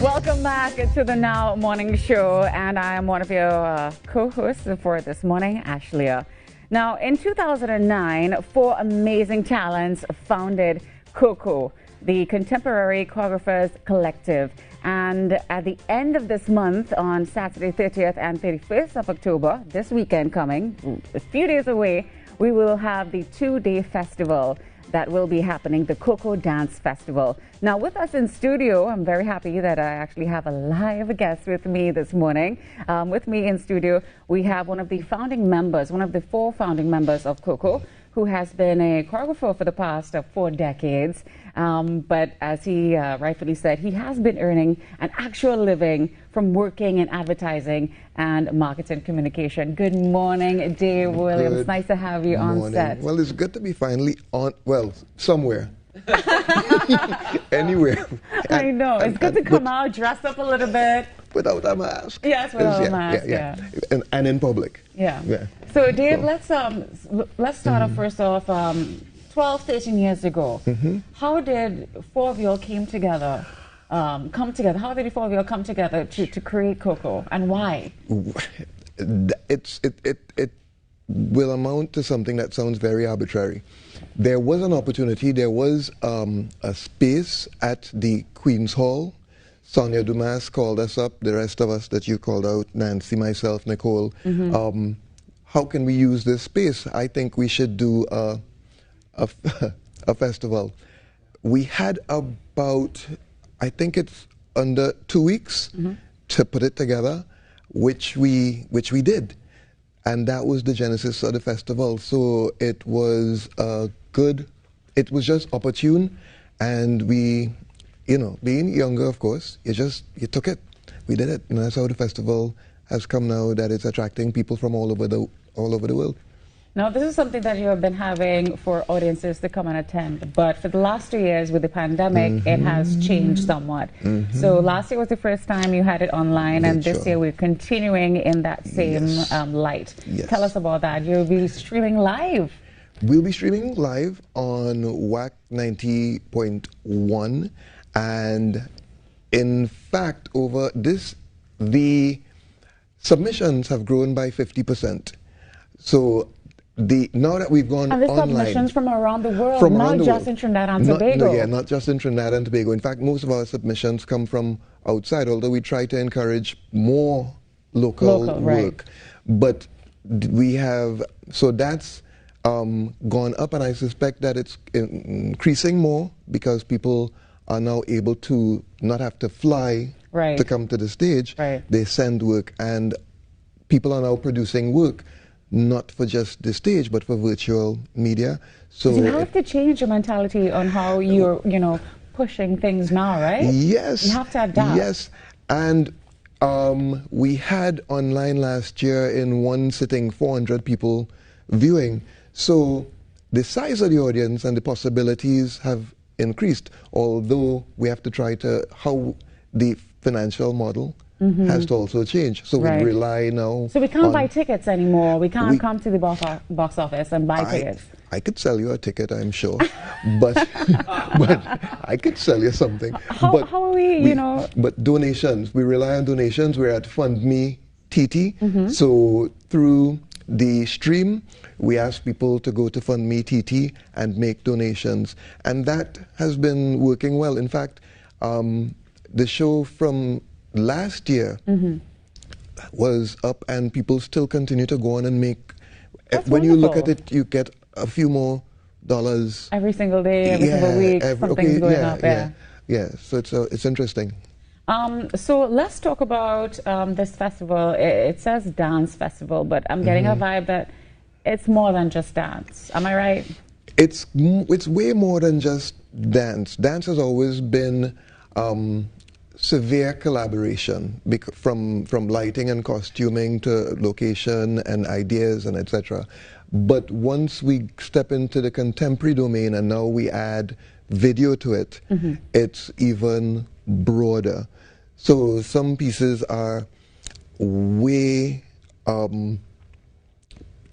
Welcome back to the Now Morning Show, and I am one of your co-hosts for this morning, Ashleigh. Now, in 2009, four amazing talents founded Coco, the Contemporary Choreographers Collective. And at the end of this month, on Saturday 30th and 31st of October, this weekend coming, a few days away, we will have the two-day festival that will be happening, the Coco Dance Festival. Now, with us in studio, I'm very happy that I actually have a live guest with me this morning. With me in studio, we have one of the founding members, one of the four founding members of Coco, who has been a choreographer for the past 4 decades. But as he rightfully said, he has been earning an actual living from working in advertising and marketing communication. Good morning, Dave Williams. Nice to have you on set. Well, it's good to be finally on, well, somewhere. Anywhere. I know. It's good to come out, dress up a little bit. Without a mask. Yes, without a mask, yeah. And in public. Yeah. So, Dave, let's start off first off. 12, 13 years ago, how did four of you all come together? How did the four of you all come together to create Coco, and why? It will amount to something that sounds very arbitrary. There was an opportunity. There was a space at the Queen's Hall. Sonia Dumas called us up. The rest of us that you called out, Nancy, myself, Nicole. How can we use this space? I think we should do a festival. We had about, I think it's under 2 weeks to put it together, which we did. And that was the genesis of the festival. So it was it was just opportune. And we, being younger, of course, you took it. We did it. And that's how the festival has come now, that it's attracting people from all over the world. Now, this is something that you have been having for audiences to come and attend, but for the last 2 years with the pandemic, it has changed somewhat. So last year was the first time you had it online, and this year we're continuing in that same light. Yes. Tell us about that. You'll be streaming live. We'll be streaming live on WAC 90.1, and in fact, over this, the submissions have grown by 50%. So now that we've gone online, and the online, submissions from around the world, not just in Trinidad and Tobago. Not just in Trinidad and Tobago. In fact, most of our submissions come from outside, although we try to encourage more local work. Right. But we have, so that's gone up, and I suspect that it's increasing more because people are now able to not have to fly to come to the stage. They send work, and people are now producing work not for just the stage, but for virtual media. So you have to change your mentality on how you're, pushing things now, right? Yes. You have to adapt. Yes. And we had online last year in one sitting 400 people viewing. So the size of the audience and the possibilities have increased, although we have to try to, how the financial model has to also change. So we rely now. So we can't buy tickets anymore. We can't come to the box office and buy tickets. I could sell you a ticket, I'm sure, but I could sell you something. How are we, But donations, we rely on donations. We're at FundMe TT. So through the stream, we ask people to go to FundMe TT and make donations, and that has been working well. In fact, the show from last year was up, and people still continue to go on and make. When you look at it, you get a few more dollars every single day, every single week. Something's going up. Yeah. So it's interesting. So let's talk about this festival. It says dance festival, but I'm getting a vibe that it's more than just dance. Am I right? It's way more than just dance. Dance has always been severe collaboration, from lighting and costuming to location and ideas and etc. But once we step into the contemporary domain and now we add video to it, it's even broader. So some pieces are way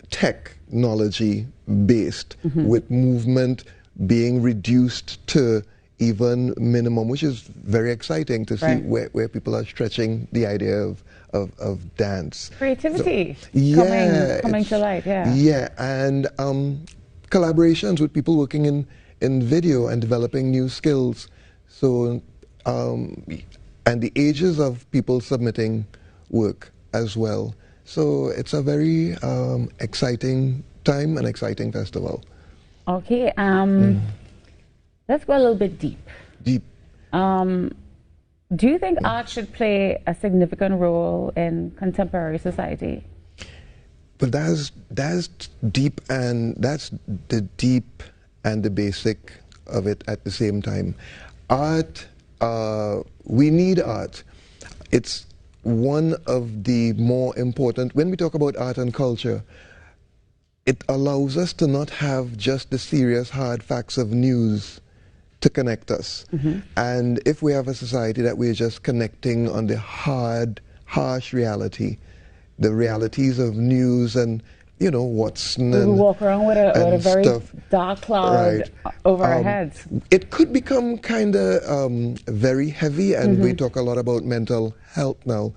technology based, with movement being reduced to even minimum, which is very exciting to see Right. where people are stretching the idea of dance. Creativity Yeah, coming to light, yeah. Yeah, and collaborations with people working in video and developing new skills. So, and the ages of people submitting work as well. So it's a very exciting time and exciting festival. Okay, let's go a little bit deep. Deep. Do you think art should play a significant role in contemporary society? But that's deep, and that's the deep and the basic of it at the same time. Art, we need art. It's one of the more important, when we talk about art and culture, it allows us to not have just the serious hard facts of news to connect us. And if we have a society that we're just connecting on the hard, harsh reality, the realities of news and, you know, what's We walk around with a very stuff. dark cloud Right. over our heads. It could become kind of very heavy, and we talk a lot about mental health now.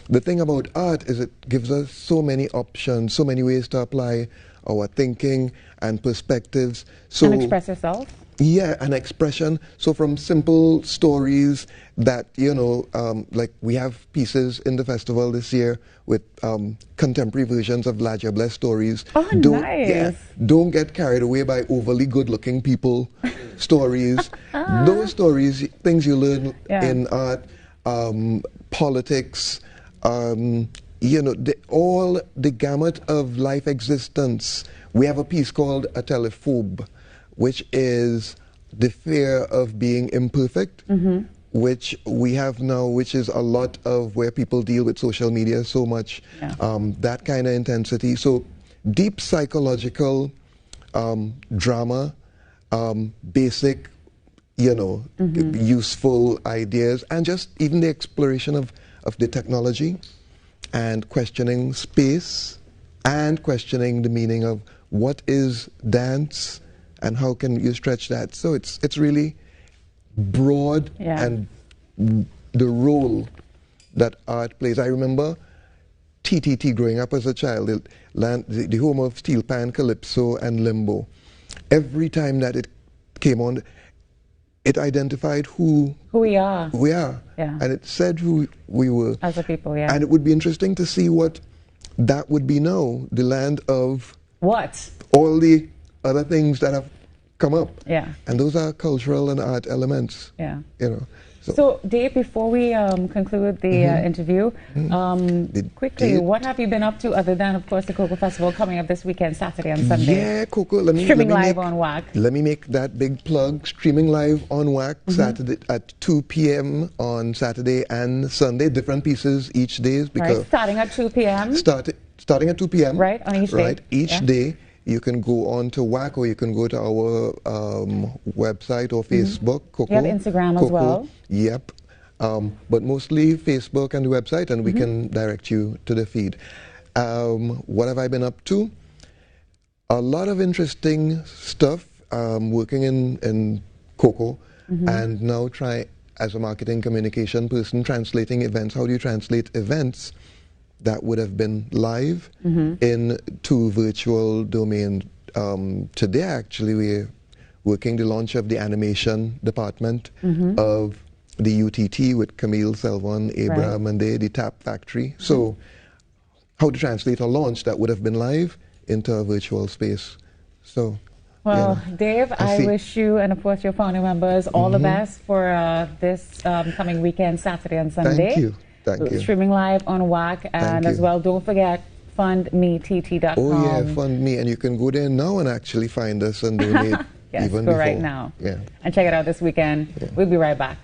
The thing about art is it gives us so many options, so many ways to apply our thinking and perspectives. So And express yourself. yeah, an expression. So from simple stories that, you know, like we have pieces in the festival this year with contemporary versions of Ladja Bless stories. Oh, nice. Yeah, don't get carried away by overly good-looking people stories. Those stories, things you learn in art, politics, you know, all the gamut of life existence. We have a piece called A Telephobe, which is the fear of being imperfect, which we have now, which is a lot of where people deal with social media so much, that kind of intensity. So deep psychological drama, basic, you know, useful ideas, and just even the exploration of the technology and questioning space and questioning the meaning of what is dance and how can you stretch that. So it's really broad, and the role that art plays. I remember TTT growing up as a child, the home of Steel Pan, Calypso, and Limbo. Every time that it came on, it identified who we are. And it said who we were. As a people, And it would be interesting to see what that would be now, the land of what? All the other things that have come up. Yeah. And those are cultural and art elements. Yeah. You know. So Dave, before we conclude the interview, quickly, what have you been up to other than, of course, the Coco Festival coming up this weekend, Saturday and Sunday? Yeah, Coco. Streaming live on WAC. Let me make that big plug. Streaming live on WAC Saturday at 2 p.m. on Saturday and Sunday. Different pieces each day. Because starting at 2 p.m. Starting at 2 p.m. Right, on each day. Right, each day. You can go on to WAC, or you can go to our website or Facebook, Coco. You have Instagram as well. Yep. But mostly Facebook and the website, and we can direct you to the feed. What have I been up to? A lot of interesting stuff, working in Coco, and now try as a marketing communication person, translating events. How do you translate events that would have been live into virtual domain? Today, actually, we're working the launch of the animation department of the UTT with Camille, Selvan, Abraham, and the Tap Factory. So how to translate a launch that would have been live into a virtual space. So, well, Dave, I wish you and, of course, your founding members all the best for this coming weekend, Saturday and Sunday. Thank you. Thank you. Streaming live on WAC, and as well, don't forget fundmett.com. Oh yeah, Fund Me, and you can go there now and actually find us and donate. Yes, even go before. right now. Yeah. And check it out this weekend. We'll be right back.